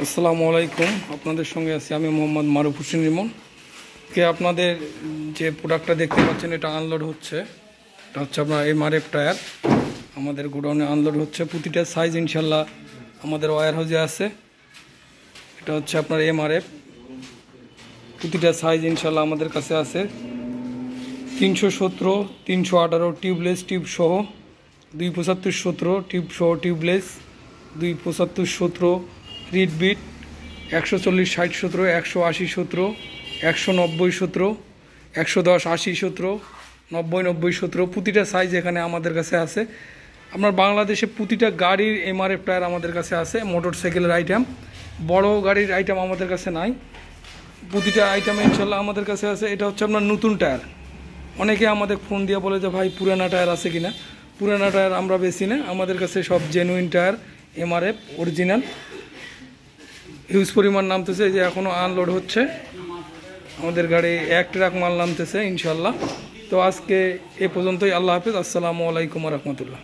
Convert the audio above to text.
আসসালামু আলাইকুম। আপনাদের সঙ্গে আছি আমি মোহাম্মদ মারুফ হোসেন রিমন। আপনাদের যে প্রোডাক্টটা দেখতে পাচ্ছেন এটা আনলোড হচ্ছে। এটা হচ্ছে আপনার এমআরএফ টায়ার আমাদের গোডাউনে আনলোড হচ্ছে। প্রতিটা সাইজ ইনশাল্লাহ আমাদের ওয়্যার হাউসে আছে। এটা হচ্ছে আপনার এমআরএফ, প্রতিটা সাইজ ইনশাল্লাহ আমাদের কাছে আছে। 317, 318 টিউবলেস টিউব সহ, 275 17 টিউব সহ টিউবলেস, 275 17 রিড বিট, 140 60 17, 180 17, 190 17, 110 80 17, 90 90 17, প্রতিটা সাইজ এখানে আমাদের কাছে আছে। আপনার বাংলাদেশে প্রতিটা গাড়ির এমআরএফ টায়ার আমাদের কাছে আছে। মোটর সাইকেলের আইটেম, বড় গাড়ির আইটেম আমাদের কাছে নাই। প্রতিটা আইটেম ইনশাল্লাহ আমাদের কাছে আছে। এটা হচ্ছে আপনার নতুন টায়ার। অনেকে আমাদের ফোন দিয়ে বলে যে ভাই পুরানা টায়ার আছে কিনা। পুরানা টায়ার আমরা বেশি না, আমাদের কাছে সব genuine tyre, MRF original. Huge পরিমাণ নামতেছে, যে এখনও আনলোড হচ্ছে। আমাদের গাড়ি 1 ট্রাক মাল নামতেছে ইনশাল্লাহ। তো আজকে এ পর্যন্তই। আল্লাহ হাফেজ। আসসালামু আলাইকুম রহমতুল্লাহ।